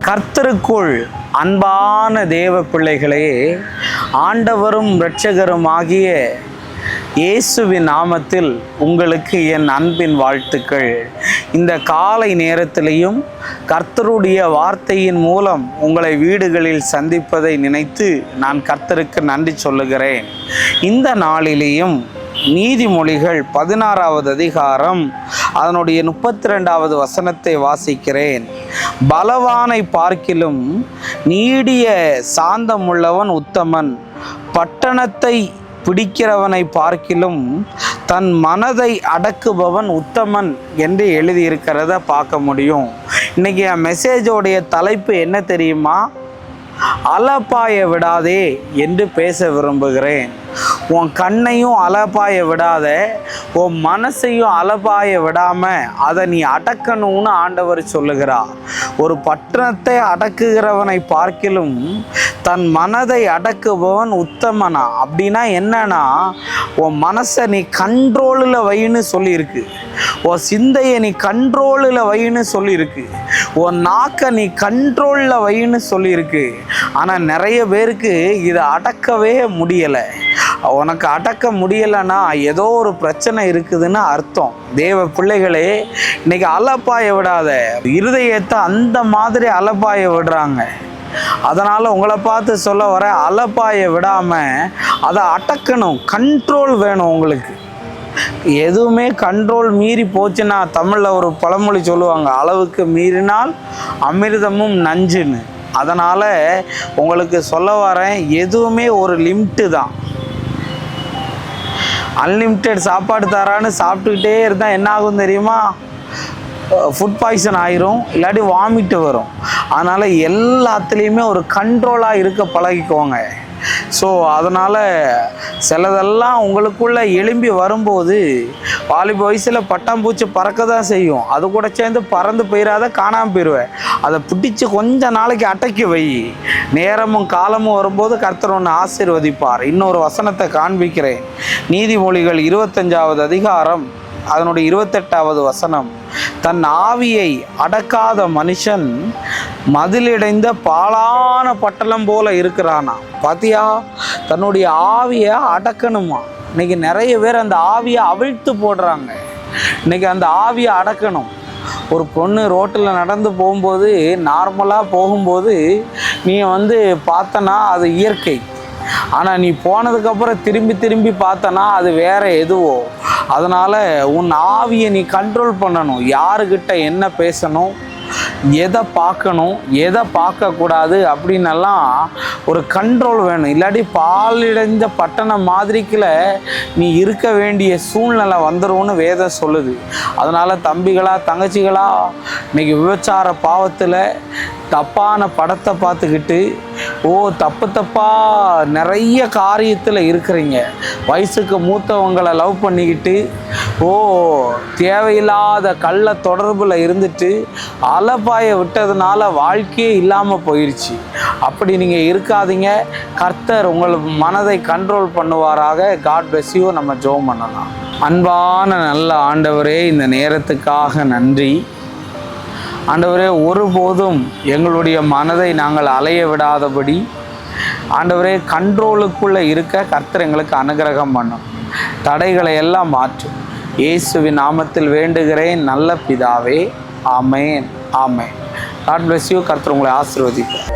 கர்த்தருக்குள் அன்பான தேவ பிள்ளைகளே, ஆண்டவரும் இரட்சகரும் ஆகிய இயேசுவின் நாமத்தில் உங்களுக்கு என் அன்பின் வாழ்த்துக்கள். இந்த காலை நேரத்திலையும் கர்த்தருடைய வார்த்தையின் மூலம் உங்களை வீடுகளில் சந்திப்பதை நினைத்து நான் கர்த்தருக்கு நன்றி சொல்லுகிறேன். இந்த நாளிலேயும் நீதிமொழிகள் 16வது அதிகாரம் அதனுடைய 32வது வசனத்தை வாசிக்கிறேன். பலவானை பார்க்கிலும் நீடிய சாந்தமுள்ளவன் உத்தமன், பட்டணத்தை பிடிக்கிறவனை பார்க்கிலும் தன் மனதை அடக்குபவன் உத்தமன் என்று எழுதியிருக்கிறத பார்க்க முடியும். இன்னைக்கு என் மெசேஜோடைய தலைப்பு என்ன தெரியுமா? அலப்பாய விடாதே என்று பேச விரும்புகிறேன். உன் கண்ணையும் அலப்பாய விடாத, உன் மனசையும் அலப்பாய விடாம அதை நீ அடக்கணும்னு ஆண்டவர் சொல்லுகிறார். ஒரு பட்டணத்தை அடக்குகிறவனை பார்க்கிலும் தன் மனதை அடக்குபவன் உத்தமனா. அப்படின்னா என்னன்னா, உன் மனசை நீ கண்ட்ரோலில் வைன்னு சொல்லியிருக்கு, உன் சிந்தையை நீ கண்ட்ரோலில் வைன்னு சொல்லியிருக்கு, உன் நாக்கை நீ கண்ட்ரோலில் வைன்னு சொல்லியிருக்கு. ஆனால் நிறைய பேருக்கு இதை அடக்கவே முடியலை. உனக்கு அடக்க முடியலைன்னா ஏதோ ஒரு பிரச்சனை இருக்குதுன்னு அர்த்தம். தேவ பிள்ளைகளே, இன்னைக்கு அலப்பாய விடாத, இருதயத்தை அந்த மாதிரி அலப்பாய விடுறாங்க. அதனால் உங்களை பார்த்து சொல்ல வர, அலப்பாய விடாமல் அதை அடக்கணும். கண்ட்ரோல் வேணும் உங்களுக்கு. எதுவுமே கண்ட்ரோல் மீறி போச்சுன்னா, தமிழில் ஒரு பழமொழி சொல்லுவாங்க, அளவுக்கு மீறினால் அமிர்தமும் நஞ்சுன்னு. அதனால் உங்களுக்கு சொல்ல வரேன், எதுவுமே ஒரு லிமிட்டு தான். அன்லிமிட்டெட் சாப்பாடு தரான்னு சாப்பிட்டுக்கிட்டே இருந்தால் என்ன ஆகும் தெரியுமா? ஃபுட் பாய்சன் ஆயிரும், இல்லாட்டி வாமிட்டு வரும். அதனால் எல்லாத்துலேயுமே ஒரு கண்ட்ரோலாக இருக்க பழகிக்கோங்க. ஸோ அதனால் சிலதெல்லாம் உங்களுக்குள்ளே எழும்பி வரும்போது, வாலிப வயசில் பட்டாம்பூச்சி பறக்க தான் செய்யும், அது கூட சேர்ந்து பறந்து போயிடாத, காணாமல் போயிடுவேன். அதை பிடிச்சி கொஞ்ச நாளைக்கு அடக்கி வை. நேரமும் காலமும் வரும்போது கர்த்தர் ஒன்று ஆசீர்வதிப்பார். இன்னொரு வசனத்தை காண்பிக்கிறேன். நீதிமொழிகள் 25வது அதிகாரம் அதனுடைய 28வது வசனம். தன் ஆவியை அடக்காத மனுஷன் மதிலடைந்த பாழான பட்டணம் போல இருக்கிறானா. பாத்தியா, தன்னுடைய ஆவியை அடக்கணுமா. இன்னைக்கு நிறைய பேர் அந்த ஆவியை அவிழ்த்து போடுறாங்க. இன்னைக்கு அந்த ஆவியை அடக்கணும். ஒரு பொண்ணு ரோட்டில் நடந்து போகும்போது, நார்மலாக போகும்போது நீ பார்த்தனா அது இயற்கை. ஆனால் நீ போனதுக்கப்புறம் திரும்பி பார்த்தனா அது வேற எதுவோ. அதனால் உன் ஆவியை நீ கண்ட்ரோல் பண்ணணும். யாருக்கிட்ட என்ன பேசணும், எதை பார்க்கணும், எதை பார்க்கக்கூடாது அப்படின்னெல்லாம் ஒரு கண்ட்ரோல் வேணும். இல்லாட்டி பாலிடைந்த பட்டணம் மாதிரிக்குள்ள நீ இருக்க வேண்டிய சூழ்நிலை வந்துடும்னு வேதம் சொல்லுது. அதனால் தம்பிகளா தங்கச்சிகளா, இன்னைக்கு விபச்சார பாவத்தில் தப்பான படத்தை பார்த்துக்கிட்டு தப்பாக நிறைய காரியத்தில் இருக்கிறீங்க. வயசுக்கு மூத்தவங்களை லவ் பண்ணிக்கிட்டு தேவையில்லாத கள்ள தொடர்பில் இருந்துட்டு அலப்பாய விட்டதுனால வாழ்க்கையே இல்லாமல் போயிடுச்சு. அப்படி நீங்கள் இருக்காதீங்க. கர்த்தர் உங்கள் மனதை கண்ட்ரோல் பண்ணுவாராக. God bless you. நம்ம ஜெபம் பண்ணலாம். அன்பான நல்ல ஆண்டவரே, இந்த நேரத்துக்காக நன்றி ஆண்டவரே. ஒருபோதும் எங்களுடைய மனதை நாங்கள் அலைய விடாதபடி ஆண்டவரே கண்ட்ரோலுக்குள்ளே இருக்க கர்த்தர் எங்களுக்கு அனுகிரகம் பண்ணும். தடைகளை எல்லாம் மாற்றும். இயேசுவின் நாமத்தில் வேண்டுகிறேன் நல்ல பிதாவே. ஆமேன், ஆமேன். God bless you. கர்த்தர் உங்களை ஆசீர்வதிப்பார்.